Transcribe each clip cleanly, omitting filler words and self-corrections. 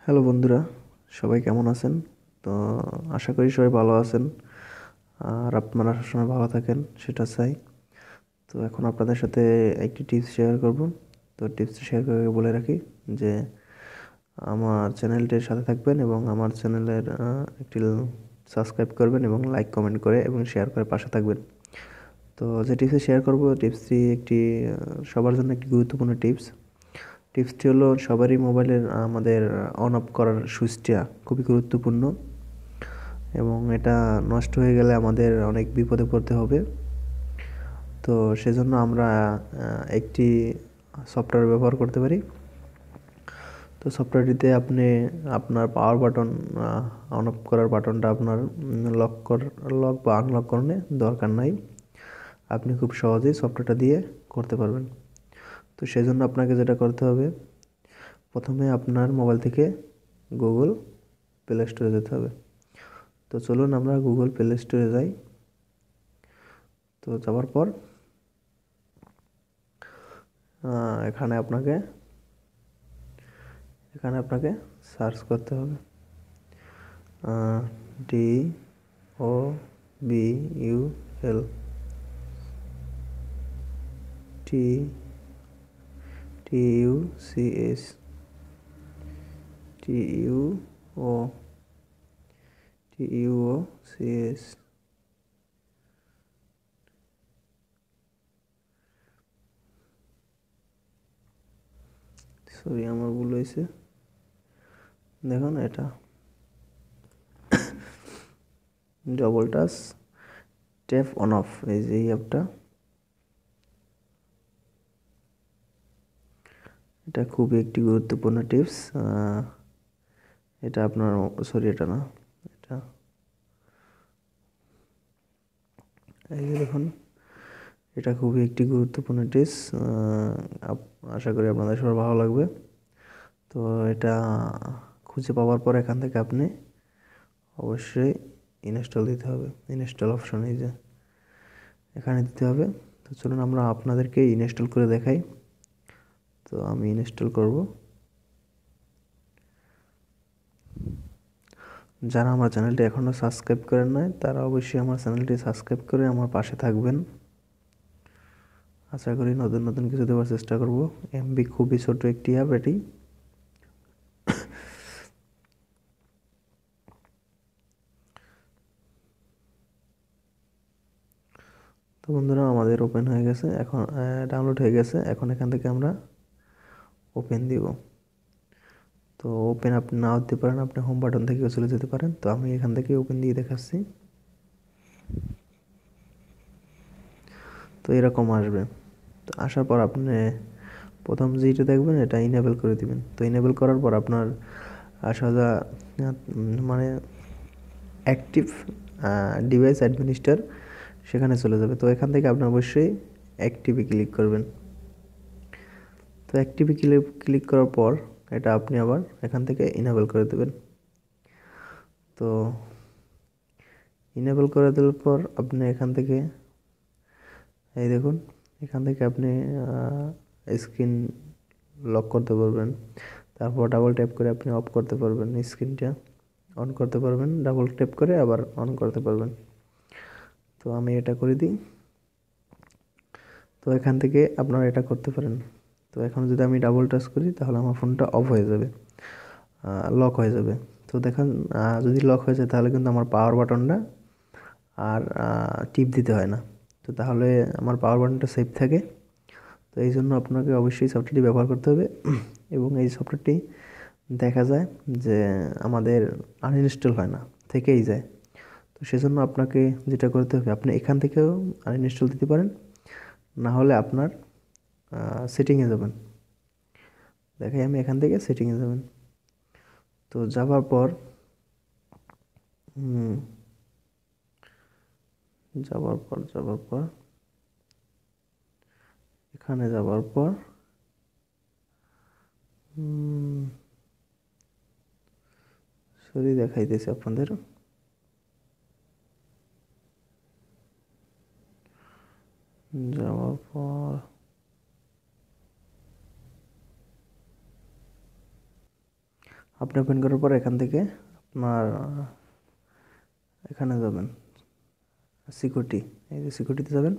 Hello বন্ধুরা, সবাই কেমন আছেন? তো আশা করি সবাই ভালো আছেন আর আপনারা সবসময় ভালো থাকেন সেটা চাই। তো এখন আপনাদের সাথে একটি টিপস শেয়ার করব। তো টিপসটি শেয়ার করে বলে রাখি যে আমার চ্যানেলটির সাথে থাকবেন এবং আমার চ্যানেলের একটি সাবস্ক্রাইব করবেন এবং লাইক কমেন্ট করে এবং শেয়ার করে পাশে থাকবেন। তো যে টিপসটি শেয়ার করব টিপসটি একটি সবার জন্য একটি গুরুত্বপূর্ণ টিপস। টিপসটি হলো সবারই মোবাইলের আমাদের অন অফ করার সুইচটা খুবই গুরুত্বপূর্ণ এবং এটা নষ্ট হয়ে গেলে আমাদের অনেক বিপদে পড়তে হবে। তো সেজন্য আমরা একটি সফটওয়্যার ব্যবহার করতে পারি। তো সফটওয়্যারটিতে আপনি আপনার পাওয়ার বাটন অন অফ করার বাটনটা আপনার লক বা আনলক করতে দরকার নাই। আপনি খুব সহজেই সফটওয়্যারটা দিয়ে করতে পারবেন। তো সেজন্য আপনাকে যেটা করতে হবে, প্রথমে আপনার মোবাইল থেকে গুগল প্লে স্টোরে যেতে হবে। তো চলুন আমরা গুগল প্লে স্টোরে যাই। তো যাওয়ার পর এখানে আপনাকে সার্চ করতে হবে DOUBL TUCS TUCS সরি, আমার ভুল হয়েছে। দেখুন, এটা double touch tap on of, এই যে এই অ্যাপটা, এটা খুবই একটি গুরুত্বপূর্ণ টিপস। এটা আপনার, সরি এটা না, এটা এই যে দেখুন, এটা খুবই একটি গুরুত্বপূর্ণ টিপস। আশা করি আপনাদের সবার ভালো লাগবে। তো এটা খুঁজে পাওয়ার পর এখান থেকে আপনি অবশ্যই ইনস্টল দিতে হবে। ইনস্টল অপশন এই যে এখানে দিতে হবে। তো চলুন আমরা আপনাদেরকে ইনস্টল করে দেখাই। তো আমি ইনস্টল করব। যারা আমার চ্যানেলটি এখনও সাবস্ক্রাইব করেন নাই তারা অবশ্যই আমার চ্যানেলটি সাবস্ক্রাইব করে আমার পাশে থাকবেন। আশা করি নতুন নতুন কিছু দেওয়ার চেষ্টা করব। এমবি খুবই ছোট একটি অ্যাপ এটি। তো বন্ধুরা, আমাদের ওপেন হয়ে গেছে, এখন ডাউনলোড হয়ে গেছে। এখন এখান থেকে আমরা ওপেন দিব। তো ওপেন আপনি নাও দিতে পারেন, আপনি হোম বাটন থেকেও চলে যেতে পারেন। তো আমি এখান থেকে ওপেন দিয়ে দেখাচ্ছি। তো এরকম আসবে। তো আসার পর আপনি প্রথম যেটা দেখবেন এটা ইনেবল করে দিবেন। তো ইনেবল করার পর আপনার সোজা মানে অ্যাক্টিভ ডিভাইস অ্যাডমিনিস্ট্রেটর সেখানে চলে যাবে। তো এখান থেকে আপনি অবশ্যই অ্যাক্টিভে ক্লিক করবেন। তো অ্যাক্টিভে ক্লিক করার পর এটা আপনি আবার এখান থেকে ইনেবল করে দেবেন। তো ইনেবল করে দেওয়ার পর আপনি এখান থেকে এই দেখুন, এখান থেকে আপনি স্ক্রিন লক করতে পারবেন। তারপর ডাবল ট্যাপ করে আপনি অফ করতে পারবেন, স্ক্রিনটা অন করতে পারবেন, ডাবল ট্যাপ করে আবার অন করতে পারবেন। তো আমি এটা করে দিই। তো এখান থেকে আপনারা এটা করতে পারেন। তো এখন যদি আমি ডাবল টাচ করি তাহলে আমার ফোনটা অফ হয়ে যাবে, লক হয়ে যাবে। তো দেখেন, যদি লক হয়ে যায় তাহলে কিন্তু আমার পাওয়ার বাটনটা আর টিপ দিতে হয় না। তো তাহলে আমার পাওয়ার বাটনটা সেফ থাকে। তো এই জন্য আপনাকে অবশ্যই সফটওয়্যারটি ব্যবহার করতে হবে এবং এই সফটওয়্যারটি দেখা যায় যে আমাদের আনইনস্টল হয় না, থেকেই যায়। তো সেজন্য আপনাকে যেটা করতে হবে, আপনি এখান থেকেও আনইনস্টল দিতে পারেন, না হলে আপনার সেটিংয়ে যাবেন। দেখাই, আমি এখান থেকে সেটিংয়ে যাবেন। তো যাওয়ার পর এখানে যাওয়ার পর সরি দেখাইতেছি আপনাদের। যাওয়ার পর আপনি ওপেন করার পর এখান থেকে আপনার এখানে যাবেন সিকিউরিটি, এই যে সিকিউরিটিতে যাবেন।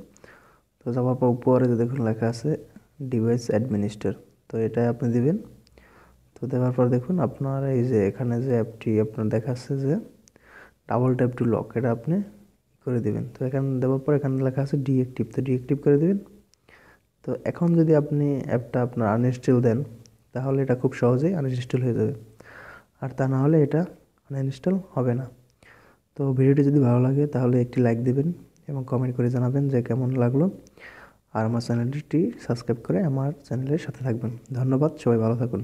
তো যাওয়ার পর উপরে যে দেখুন লেখা আছে ডিভাইস অ্যাডমিনিস্ট্রেটর, তো এটাই আপনি দিবেন। তো দেওয়ার পর দেখুন আপনার এই যে এখানে যে অ্যাপটি আপনার দেখাচ্ছে যে ডাবল ট্যাপ টু লক, এটা আপনি করে দিবেন। তো এখানে দেওয়ার পর এখানে লেখা আছে ডিএক্টিভ, তো ডিএক্টিভ করে দিবেন। তো এখন যদি আপনি অ্যাপটা আপনার আনইনস্টল দেন তাহলে এটা খুব সহজেই আনইনস্টল হয়ে যাবে, আর তা না হলে এটা আনইনস্টল হবে না। তো ভিডিওটি যদি ভালো লাগে তাহলে একটি লাইক দিবেন এবং কমেন্ট করে জানাবেন যে কেমন লাগলো, আর আমার চ্যানেলটি সাবস্ক্রাইব করে আমার চ্যানেলের সাথে থাকবেন। ধন্যবাদ, সবাই ভালো থাকুন।